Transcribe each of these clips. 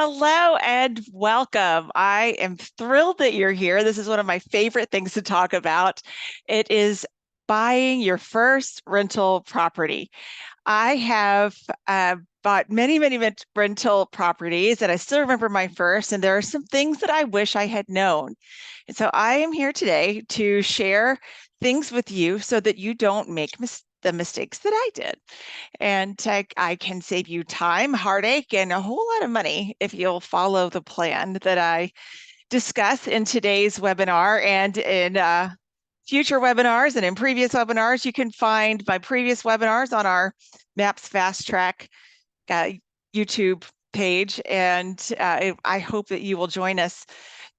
Hello and welcome. I am thrilled that you're here. This is one of my favorite things to talk about. It is buying your first rental property. I have bought many rental properties, and I still remember my first, and there are some things that I wish I had known. And so I am here today to share things with you so that you don't make the mistakes that I did. And I can save you time, heartache, and a whole lot of money if you'll follow the plan that I discuss in today's webinar and in future webinars and in previous webinars. You can find my previous webinars on our MAPS Fast Track YouTube page. And I hope that you will join us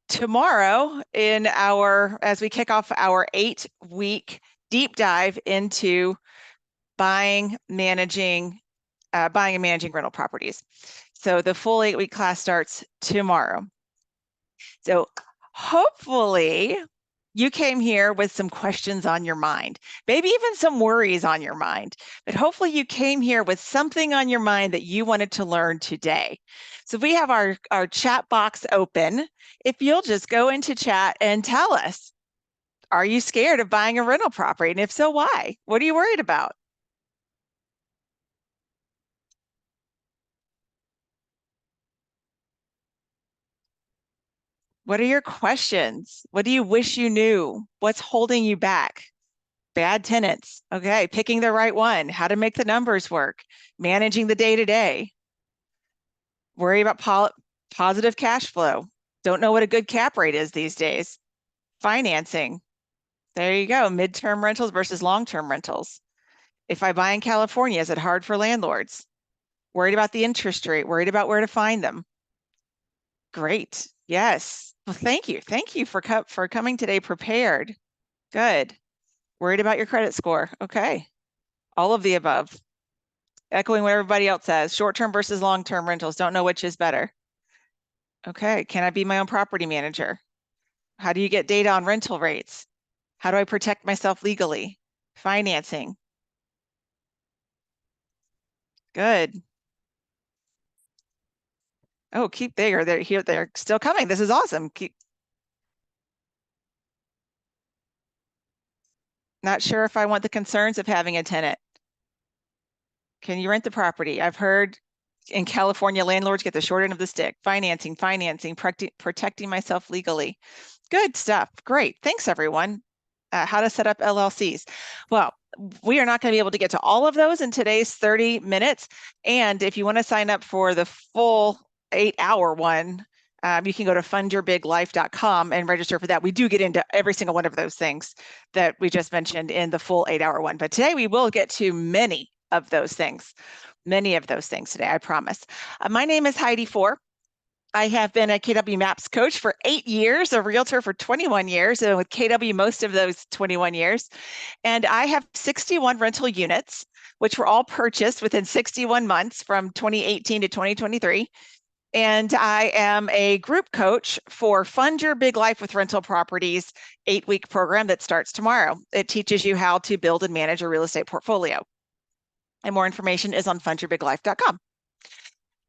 tomorrow as we kick off our 8-week deep dive into buying and managing rental properties. So the full 8-week class starts tomorrow. So hopefully you came here with some questions on your mind, maybe even some worries on your mind, but hopefully you came here with something on your mind that you wanted to learn today. So we have our chat box open. If you'll just go into chat and tell us, are you scared of buying a rental property? And if so, why? What are you worried about? What are your questions? What do you wish you knew? What's holding you back? Bad tenants. Okay, picking the right one, how to make the numbers work, managing the day-to-day. Worry about positive cash flow. Don't know what a good cap rate is these days. Financing. There you go. Midterm rentals versus long-term rentals. If I buy in California, is it hard for landlords? Worried about the interest rate, worried about where to find them. Great. Yes. Well, thank you. Thank you for coming today prepared. Good. Worried about your credit score. Okay. All of the above. Echoing what everybody else says. Short-term versus long-term rentals. Don't know which is better. Okay. Can I be my own property manager? How do you get data on rental rates? How do I protect myself legally? Financing. Good. Oh, keep there. They're here. They're still coming. This is awesome. Keep. Not sure if I want the concerns of having a tenant. Can you rent the property? I've heard in California, landlords get the short end of the stick. Financing, protecting myself legally. Good stuff. Great. Thanks, everyone. How to set up LLCs. Well, we are not going to be able to get to all of those in today's 30 minutes. And if you want to sign up for the full 8-hour one, you can go to fundyourbiglife.com and register for that. We do get into every single one of those things that we just mentioned in the full 8-hour one. But today we will get to many of those things today, I promise. My name is Heidi Fore. I have been a KW MAPS coach for 8 years, a realtor for 21 years, and with KW most of those 21 years. And I have 61 rental units, which were all purchased within 61 months from 2018 to 2023. And I am a group coach for Fund Your Big Life with Rental Properties 8-week program that starts tomorrow. It teaches you how to build and manage a real estate portfolio. And more information is on fundyourbiglife.com.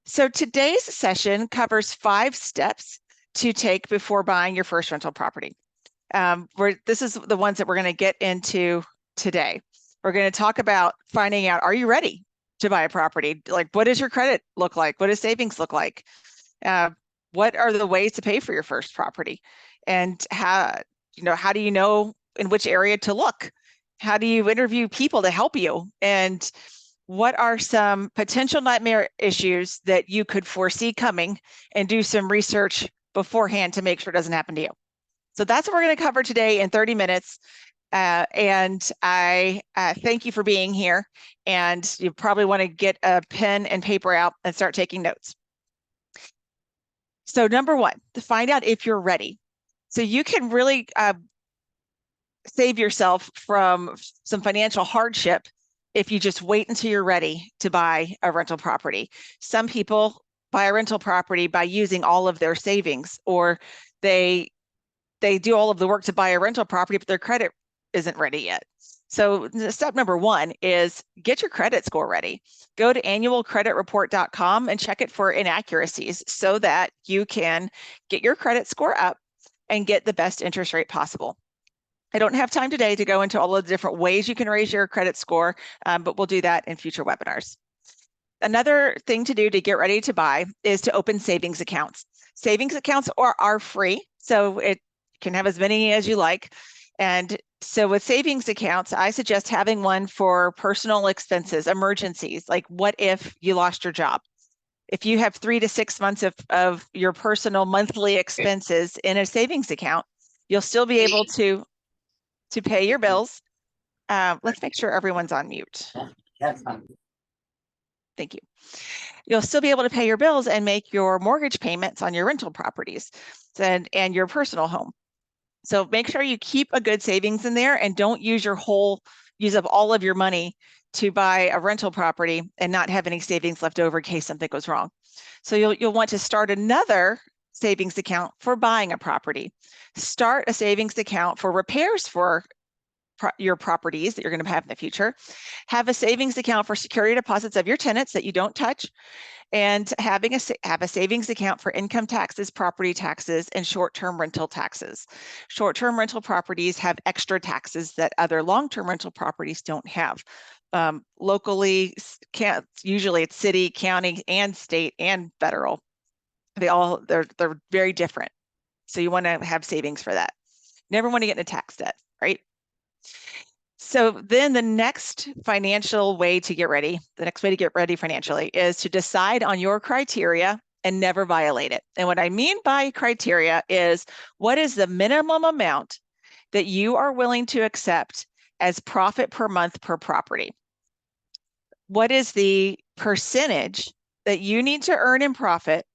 So today's session covers 5 steps to take before buying your first rental property. This is the ones that we're going to get into today. We're going to talk about finding out, are you ready to buy a property? Like, what does your credit look like? What does savings look like? What are the ways to pay for your first property? And how do you know in which area to look? How do you interview people to help you? And what are some potential nightmare issues that you could foresee coming and do some research beforehand to make sure it doesn't happen to you? So that's what we're going to cover today in 30 minutes. And I thank you for being here. And you probably want to get a pen and paper out and start taking notes. So number one, to find out if you're ready. So you can really save yourself from some financial hardship if you just wait until you're ready to buy a rental property. Some people buy a rental property by using all of their savings, or they do all of the work to buy a rental property, but their credit isn't ready yet. So step number one is get your credit score ready. Go to annualcreditreport.com and check it for inaccuracies so that you can get your credit score up and get the best interest rate possible. I don't have time today to go into all of the different ways you can raise your credit score, but we'll do that in future webinars. Another thing to do to get ready to buy is to open savings accounts. Savings accounts are free, so it can have as many as you like. And so with savings accounts, I suggest having one for personal expenses, emergencies, like what if you lost your job? If you have 3 to 6 months of your personal monthly expenses in a savings account, you'll still be able to pay your bills. Let's make sure everyone's on mute. Thank you. You'll still be able to pay your bills and make your mortgage payments on your rental properties and your personal home. So make sure you keep a good savings in there and don't use up all of your money to buy a rental property and not have any savings left over in case something goes wrong. So you'll want to start another savings account for buying a property. Start a savings account for repairs for your properties that you're going to have in the future. Have a savings account for security deposits of your tenants that you don't touch, and have a savings account for income taxes, property taxes, and short-term rental taxes. Short-term rental properties have extra taxes that other long-term rental properties don't have. Locally, usually it's city, county, and state and federal. They're very different. So you want to have savings for that. Never want to get into tax debt, right? So then the next financial way to get ready, the next way to get ready financially is to decide on your criteria and never violate it. And what I mean by criteria is what is the minimum amount that you are willing to accept as profit per month per property? What is the percentage that you need to earn in profit,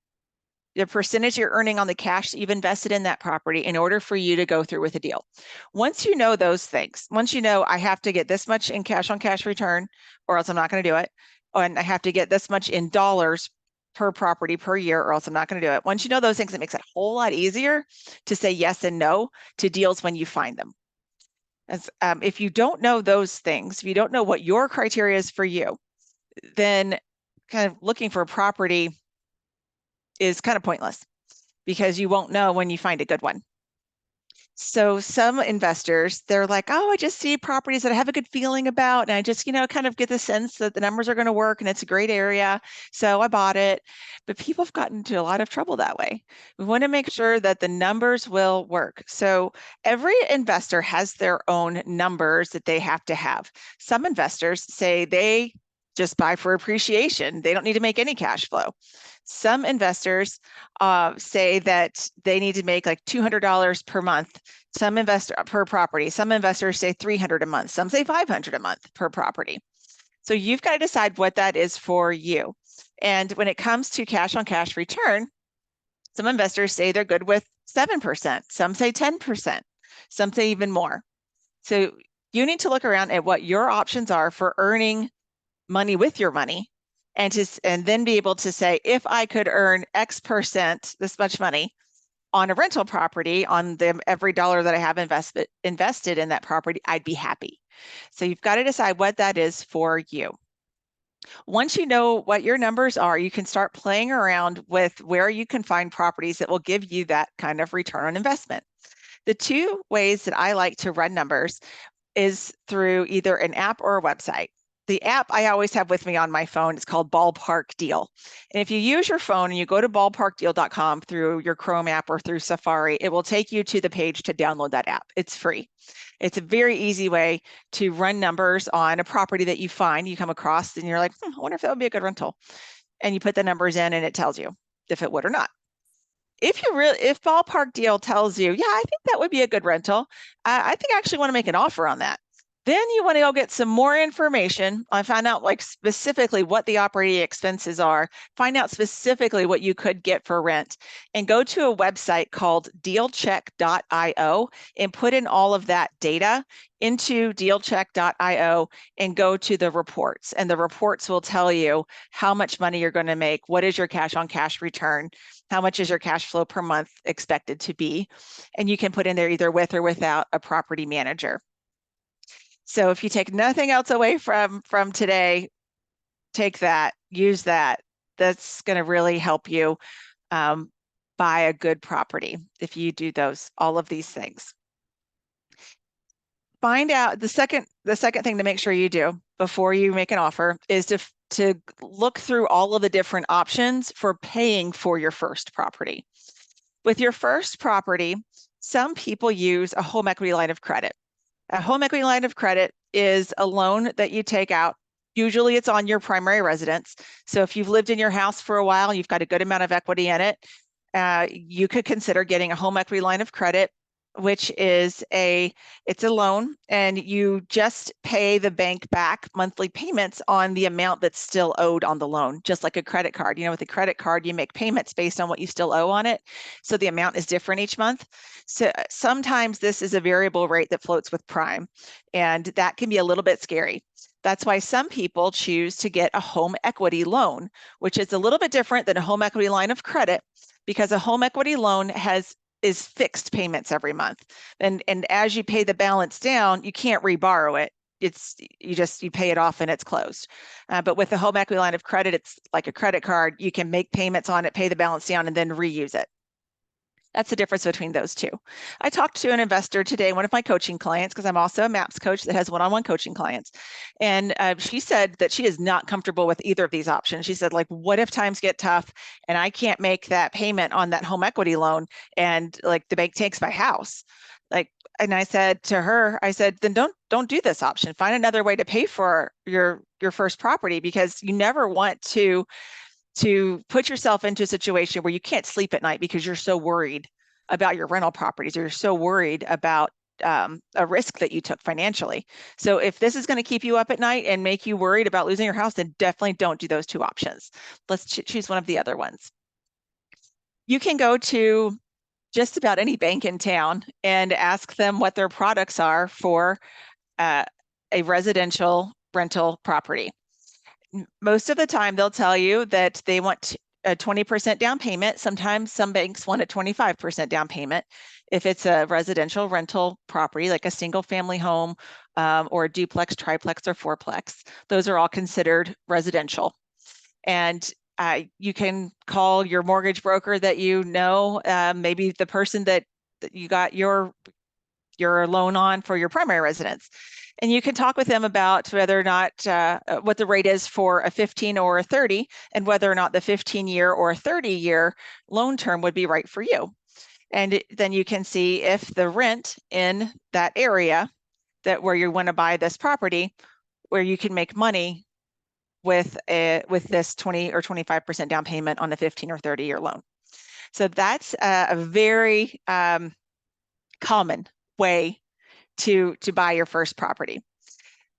the percentage you're earning on the cash that you've invested in that property in order for you to go through with a deal? Once you know those things, once you know I have to get this much in cash on cash return or else I'm not going to do it, and I have to get this much in dollars per property per year or else I'm not going to do it. Once you know those things, it makes it a whole lot easier to say yes and no to deals when you find them. If you don't know those things, if you don't know what your criteria is for you, then kind of looking for a property is kind of pointless because you won't know when you find a good one. So some investors, they're like, oh, I just see properties that I have a good feeling about, and I just, kind of get the sense that the numbers are going to work and it's a great area, so I bought it. But people have gotten into a lot of trouble that way. We want to make sure that the numbers will work. So every investor has their own numbers that they have to have. Some investors say they just buy for appreciation. They don't need to make any cash flow. Some investors say that they need to make like $200 per month. Per property. Some investors say $300 a month. Some say $500 a month per property. So you've got to decide what that is for you. And when it comes to cash on cash return, some investors say they're good with 7%. Some say 10%. Some say even more. So you need to look around at what your options are for earning money with your money, and then be able to say, if I could earn X%, this much money on a rental property, on every dollar that I have invested in that property, I'd be happy. So you've got to decide what that is for you. Once you know what your numbers are, you can start playing around with where you can find properties that will give you that kind of return on investment. The two ways that I like to run numbers is through either an app or a website. The app I always have with me on my phone, it's called Ballpark Deal. And if you use your phone and you go to ballparkdeal.com through your Chrome app or through Safari, it will take you to the page to download that app. It's free. It's a very easy way to run numbers on a property that you find, you come across, and you're like, I wonder if that would be a good rental. And you put the numbers in and it tells you if it would or not. If Ballpark Deal tells you, yeah, I think that would be a good rental, I think I actually want to make an offer on that. Then you want to go get some more information. I find out like specifically what the operating expenses are, find out specifically what you could get for rent, and go to a website called dealcheck.io and put in all of that data into dealcheck.io and go to the reports. And the reports will tell you how much money you're going to make, what is your cash on cash return, how much is your cash flow per month expected to be. And you can put in there either with or without a property manager. So if you take nothing else away from today, take that, use that. That's going to really help you buy a good property if you do all of these things. Find out the second thing to make sure you do before you make an offer is to look through all of the different options for paying for your first property. With your first property, some people use a home equity line of credit. A home equity line of credit is a loan that you take out. Usually it's on your primary residence. So if you've lived in your house for a while, you've got a good amount of equity in it, you could consider getting a home equity line of credit, which is it's a loan, and you just pay the bank back monthly payments on the amount that's still owed on the loan, just like a credit card. With a credit card, you make payments based on what you still owe on it. So the amount is different each month. So sometimes this is a variable rate that floats with prime, and that can be a little bit scary. That's why some people choose to get a home equity loan, which is a little bit different than a home equity line of credit, because a home equity loan is fixed payments every month. And as you pay the balance down, you can't reborrow it. You pay it off and it's closed. But with the home equity line of credit, it's like a credit card. You can make payments on it, pay the balance down, and then reuse it. That's the difference between those two. I talked to an investor today, one of my coaching clients, because I'm also a MAPS coach that has one-on-one coaching clients. And she said that she is not comfortable with either of these options. She said, like, what if times get tough and I can't make that payment on that home equity loan and like the bank takes my house? And I said to her, then don't do this option. Find another way to pay for your first property, because you never want to put yourself into a situation where you can't sleep at night because you're so worried about your rental properties, or you're so worried about a risk that you took financially. So if this is going to keep you up at night and make you worried about losing your house, then definitely don't do those two options. Let's choose one of the other ones. You can go to just about any bank in town and ask them what their products are for a residential rental property. Most of the time, they'll tell you that they want a 20% down payment. Sometimes some banks want a 25% down payment. If it's a residential rental property, like a single family home or a duplex, triplex, or fourplex, those are all considered residential. And you can call your mortgage broker that maybe the person that you got your loan on for your primary residence. And you can talk with them about whether or not what the rate is for a 15 or a 30, and whether or not the 15-year or 30-year loan term would be right for you. And then you can see if the rent in that area where you want to buy this property, where you can make money with this 20 or 25% down payment on the 15 or 30-year loan. So that's a very common way to buy your first property.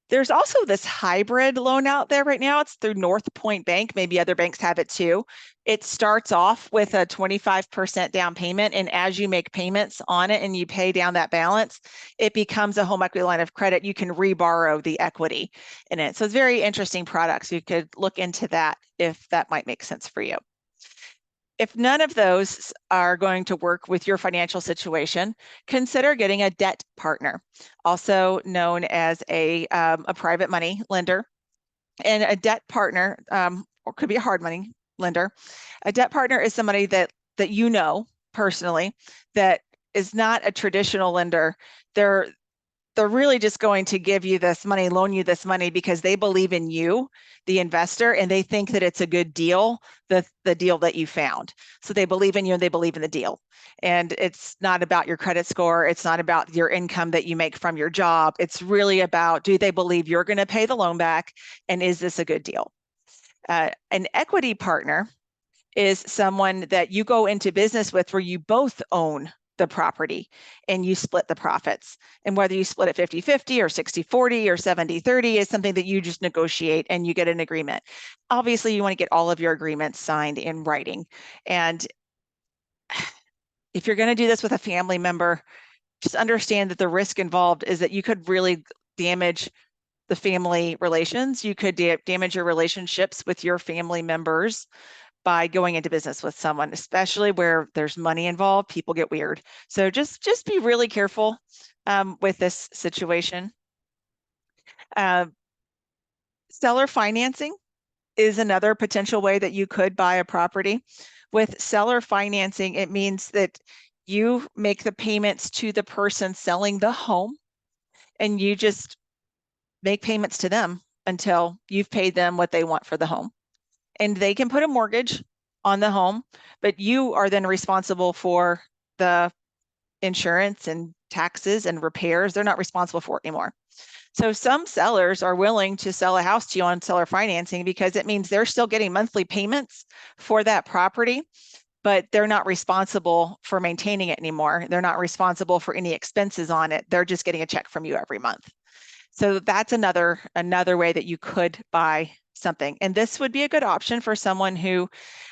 There's also this hybrid loan out there right now. It's through North Point Bank. Maybe other banks have it too. It starts off with a 25% down payment, and as you make payments on it and you pay down that balance, it becomes a home equity line of credit. You can reborrow the equity in it. So it's very interesting products. You could look into that if that might make sense for you. If none of those are going to work with your financial situation, consider getting a debt partner, also known as a private money lender. And a debt partner, or could be a hard money lender. A debt partner is somebody that you know personally that is not a traditional lender. They're really just going to give you this money, loan you this money, because they believe in you, the investor, and they think that it's a good deal, the deal that you found. So they believe in you and they believe in the deal. And it's not about your credit score. It's not about your income that you make from your job. It's really about, do they believe you're going to pay the loan back? And is this a good deal? An equity partner is someone that you go into business with where you both own the property and you split the profits. And whether you split it 50-50 or 60-40 or 70-30 is something that you just negotiate and you get an agreement. Obviously, you want to get all of your agreements signed in writing. And if you're going to do this with a family member, just understand that the risk involved is that you could really damage the family relations. You could damage your relationships with your family members by going into business with someone, especially where there's money involved. People get weird. So just be really careful with this situation. Seller financing is another potential way that you could buy a property. With seller financing, it means that you make the payments to the person selling the home, and you just make payments to them until you've paid them what they want for the home. And they can put a mortgage on the home, but you are then responsible for the insurance and taxes and repairs. They're not responsible for it anymore. So some sellers are willing to sell a house to you on seller financing because it means they're still getting monthly payments for that property, but they're not responsible for maintaining it anymore. They're not responsible for any expenses on it. They're just getting a check from you every month. So that's another way that you could buy something. And this would be a good option for someone who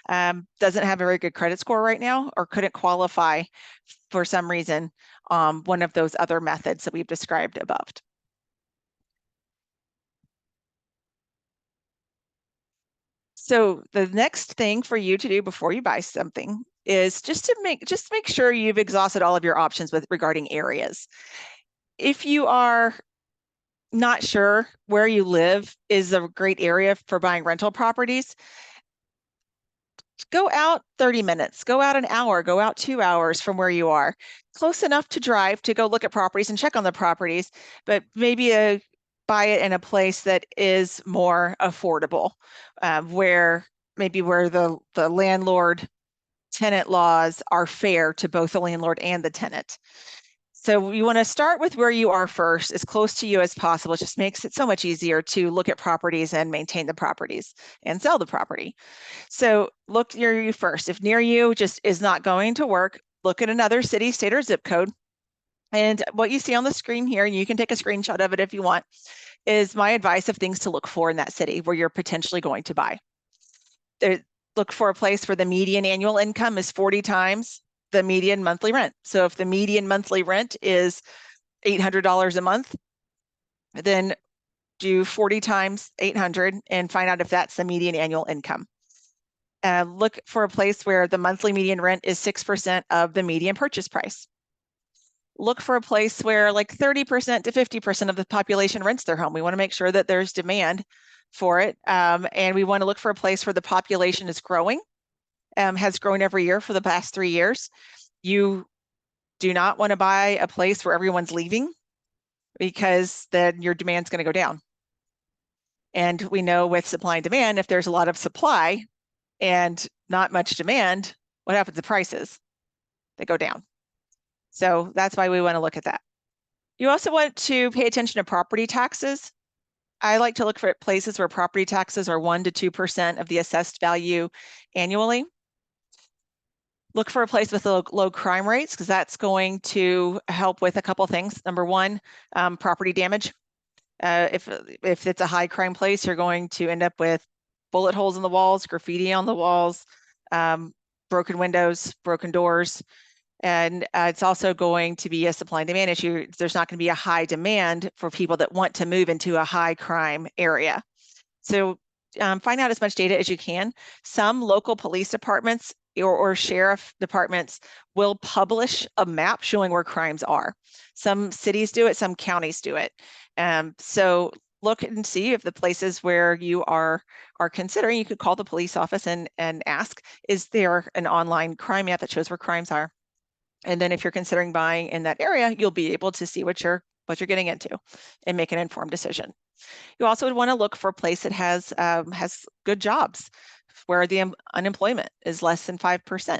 doesn't have a very good credit score right now or couldn't qualify for some reason, one of those other methods that we've described above. So the next thing for you to do before you buy something is just make sure you've exhausted all of your options with regarding areas. If you are not sure where you live is a great area for buying rental properties, go out 30 minutes, go out an hour, go out 2 hours from where you are. Close enough to drive to go look at properties and check on the properties, but maybe buy it in a place that is more affordable, where the landlord tenant laws are fair to both the landlord and the tenant. So you want to start with where you are first, as close to you as possible. It just makes it so much easier to look at properties and maintain the properties and sell the property. So look near you first. If near you just is not going to work, look at another city, state, or zip code. And what you see on the screen here, and you can take a screenshot of it if you want, is my advice of things to look for in that city where you're potentially going to buy. Look for a place where the median annual income is 40 times the median monthly rent. So if the median monthly rent is $800 a month, then do 40 times 800 and find out if that's the median annual income. Look for a place where the monthly median rent is 6% of the median purchase price. Look for a place where like 30% to 50% of the population rents their home. We want to make sure that there's demand for it. And we want to look for a place where the population is growing, has grown every year for the past 3 years. You do not want to buy a place where everyone's leaving, because then your demand's going to go down. And we know with supply and demand, if there's a lot of supply and not much demand, what happens to prices? They go down. So that's why we want to look at that. You also want to pay attention to property taxes. I like to look for places where property taxes are 1% to 2% of the assessed value annually. Look for a place with low crime rates, because that's going to help with a couple things. Number one, property damage. If it's a high crime place, you're going to end up with bullet holes in the walls, graffiti on the walls, broken windows, broken doors. And it's also going to be a supply and demand issue. There's not going to be a high demand for people that want to move into a high crime area. So find out as much data as you can. Some local police departments or sheriff departments will publish a map showing where crimes are. Some cities do it, some counties do it. So look and see if the places where you are considering, you could call the police office and ask, is there an online crime map that shows where crimes are? And then if you're considering buying in that area, you'll be able to see what you're getting into and make an informed decision. You also would want to look for a place that has good jobs, where the unemployment is less than 5%.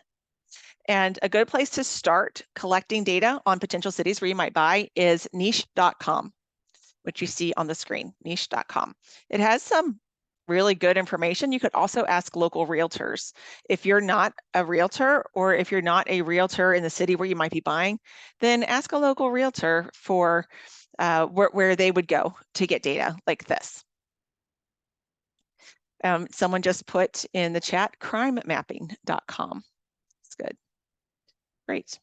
And a good place to start collecting data on potential cities where you might buy is niche.com, which you see on the screen, niche.com. It has some really good information. You could also ask local realtors. If you're not a realtor, or if you're not a realtor in the city where you might be buying, then ask a local realtor for where they would go to get data like this. Someone just put in the chat, crimemapping.com. That's good. Great.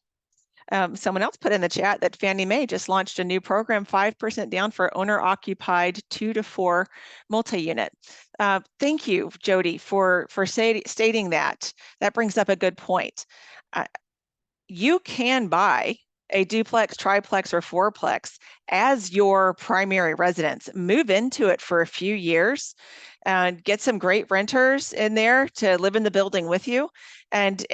Someone else put in the chat that Fannie Mae just launched a new program, 5% down for owner-occupied 2 to 4 multi-unit. Thank you, Jody, for stating that. That brings up a good point. You can buy a duplex, triplex, or fourplex as your primary residence. Move into it for a few years and get some great renters in there to live in the building with you. And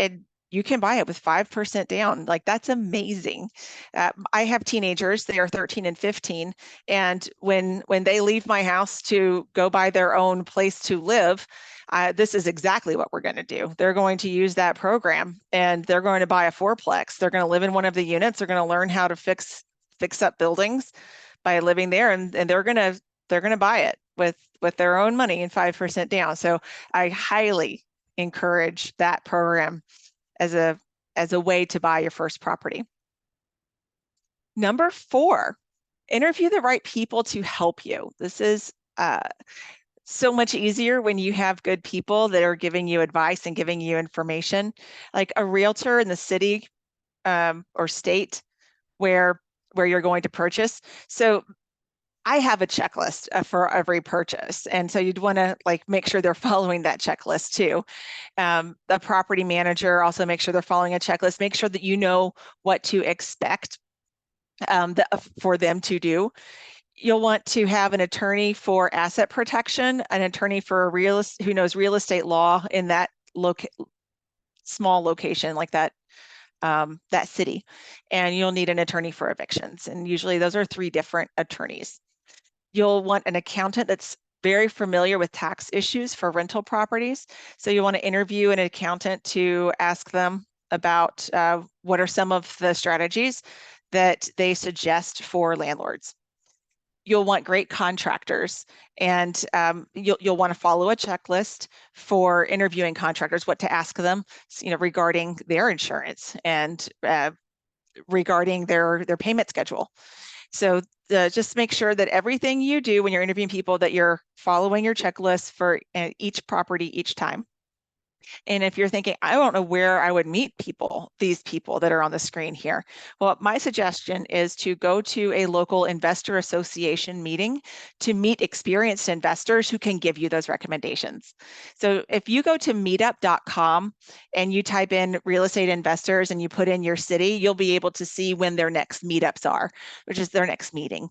you can buy it with 5% down. Like, that's amazing. I have teenagers, they are 13 and 15. And when they leave my house to go buy their own place to live, this is exactly what we're going to do. They're going to use that program and they're going to buy a fourplex. They're going to live in one of the units. They're going to learn how to fix up buildings by living there, and they're going to buy it with their own money and 5% down. So I highly encourage that program as a way to buy your first property. Number 4, interview the right people to help you. This is so much easier when you have good people that are giving you advice and giving you information, like a realtor in the city or state where you're going to purchase. So I have a checklist for every purchase. And so you'd want to like make sure they're following that checklist too. The property manager, also make sure they're following a checklist. Make sure that you know what to expect for them to do. You'll want to have an attorney for asset protection, an attorney for who knows real estate law in that small location like that, that city. And you'll need an attorney for evictions. And usually those are 3 different attorneys. You'll want an accountant that's very familiar with tax issues for rental properties. So you want to interview an accountant to ask them about what are some of the strategies that they suggest for landlords. You'll want great contractors, and you'll want to follow a checklist for interviewing contractors, what to ask them, regarding their insurance and regarding their payment schedule. So just make sure that everything you do when you're interviewing people, that you're following your checklist for each property each time. And if you're thinking, I don't know where I would meet these people that are on the screen here. Well, my suggestion is to go to a local investor association meeting to meet experienced investors who can give you those recommendations. So if you go to meetup.com and you type in real estate investors and you put in your city, you'll be able to see when their next meetups are, which is their next meeting.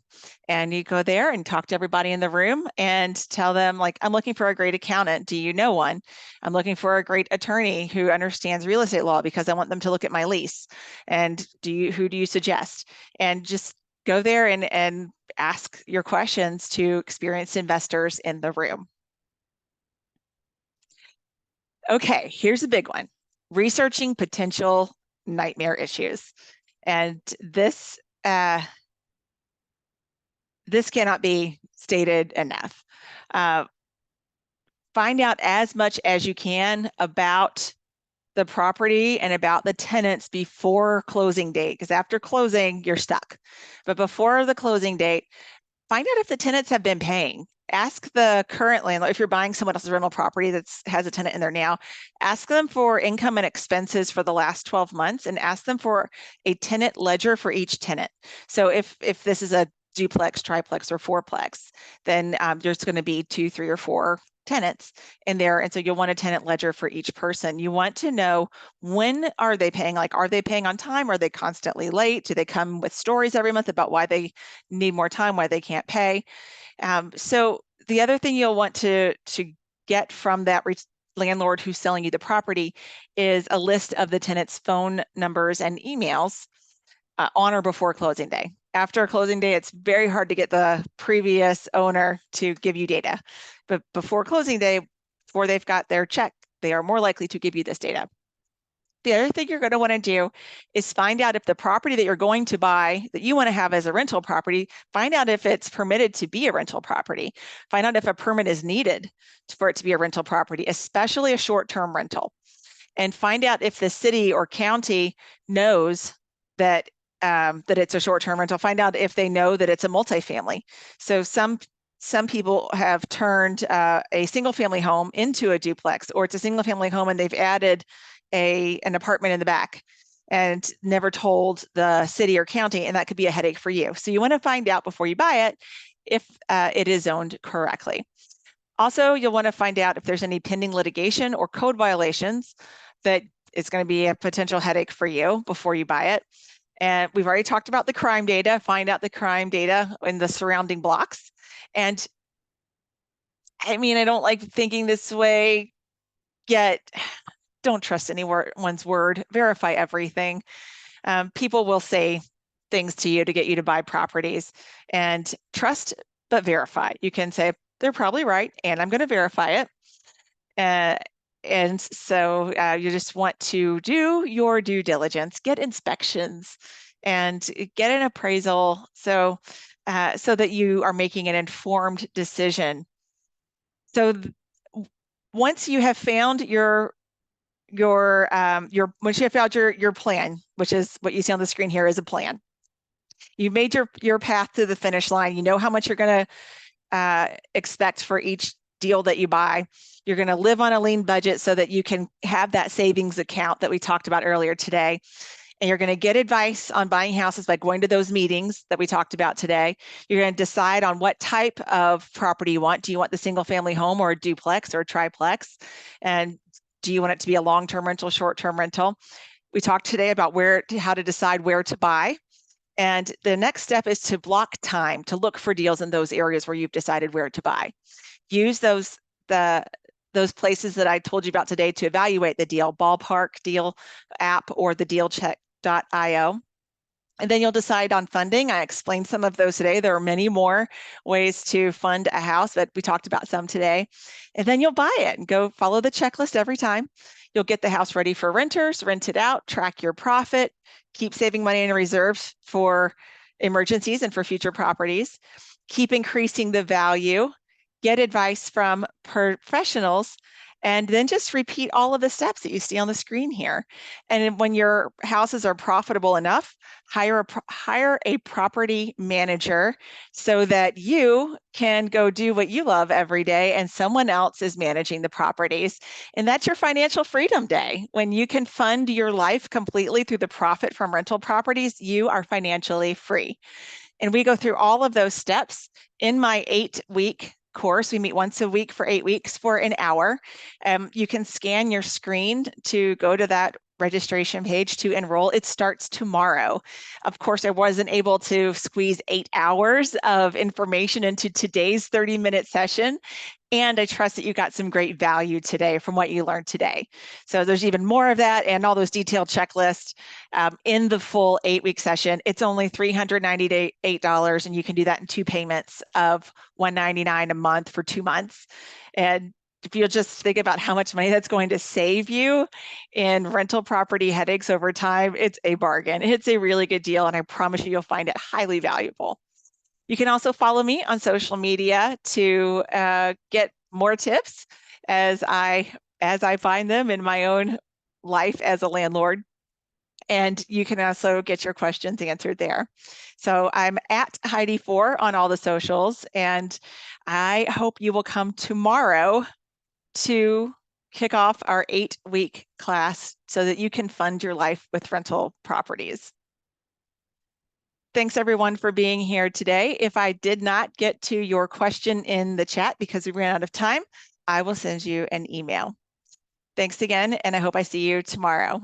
And you go there and talk to everybody in the room and tell them, like, I'm looking for a great accountant. Do you know one? I'm looking for a great attorney who understands real estate law because I want them to look at my lease. And who do you suggest? And just go there and ask your questions to experienced investors in the room. Okay, here's a big one. Researching potential nightmare issues. And this cannot be stated enough. Find out as much as you can about the property and about the tenants before closing date, because after closing, you're stuck. But before the closing date, find out if the tenants have been paying. Ask the current landlord, if you're buying someone else's rental property that has a tenant in there now, ask them for income and expenses for the last 12 months and ask them for a tenant ledger for each tenant. So if this is a duplex, triplex, or fourplex, then there's going to be 2, 3, or 4 tenants in there. And so you'll want a tenant ledger for each person. You want to know, when are they paying? Like, are they paying on time? Are they constantly late? Do they come with stories every month about why they need more time, why they can't pay? So the other thing you'll want to get from that landlord who's selling you the property is a list of the tenant's phone numbers and emails on or before closing day. After closing day, it's very hard to get the previous owner to give you data. But before closing day, before they've got their check, they are more likely to give you this data. The other thing you're going to want to do is find out if the property that you're going to buy, that you want to have as a rental property, find out if it's permitted to be a rental property. Find out if a permit is needed for it to be a rental property, especially a short-term rental. And find out if the city or county knows that that it's a short-term rental. Find out if they know that it's a multifamily. So some people have turned a single-family home into a duplex, or it's a single-family home and they've added an apartment in the back and never told the city or county, and that could be a headache for you. So you want to find out before you buy it if it is zoned correctly. Also, you'll want to find out if there's any pending litigation or code violations that is going to be a potential headache for you before you buy it. And we've already talked about the crime data, find out the crime data in the surrounding blocks. And I mean, I don't like thinking this way, yet don't trust anyone's word, verify everything. People will say things to you to get you to buy properties, and trust, but verify. You can say, they're probably right, and I'm going to verify it. And so you just want to do your due diligence, get inspections, and get an appraisal so that you are making an informed decision. So once you have found once you have found your plan, which is what you see on the screen here is a plan. You've made your path to the finish line. You know how much you're going to expect for each deal that you buy. You're going to live on a lean budget so that you can have that savings account that we talked about earlier today. And you're going to get advice on buying houses by going to those meetings that we talked about today. You're going to decide on what type of property you want. Do you want the single family home or a duplex or a triplex? And do you want it to be a long-term rental, short-term rental? We talked today about how to decide where to buy. And the next step is to block time to look for deals in those areas where you've decided where to buy. Use those places that I told you about today to evaluate the deal, Ballpark Deal app or the dealcheck.io. And then you'll decide on funding. I explained some of those today. There are many more ways to fund a house, but we talked about some today. And then you'll buy it and go follow the checklist every time. You'll get the house ready for renters, rent it out, track your profit, keep saving money in reserves for emergencies and for future properties, keep increasing the value, get advice from professionals, and then just repeat all of the steps that you see on the screen here. And when your houses are profitable enough, hire a property manager so that you can go do what you love every day and someone else is managing the properties. And that's your financial freedom day. When you can fund your life completely through the profit from rental properties, you are financially free. And we go through all of those steps in my 8-week course. We meet once a week for 8 weeks for an hour. You can scan your screen to go to that registration page to enroll. It starts tomorrow. Of course, I wasn't able to squeeze 8 hours of information into today's 30-minute session. And I trust that you got some great value today from what you learned today. So there's even more of that and all those detailed checklists in the full 8-week session. It's only $398, and you can do that in 2 payments of $199 a month for 2 months. And if you'll just think about how much money that's going to save you in rental property headaches over time, it's a bargain. It's a really good deal, and I promise you'll find it highly valuable. You can also follow me on social media to get more tips as I find them in my own life as a landlord. And you can also get your questions answered there. So I'm at Heidi Fore on all the socials, and I hope you will come tomorrow to kick off our 8-week class so that you can fund your life with rental properties. Thanks everyone for being here today. If I did not get to your question in the chat because we ran out of time, I will send you an email. Thanks again, and I hope I see you tomorrow.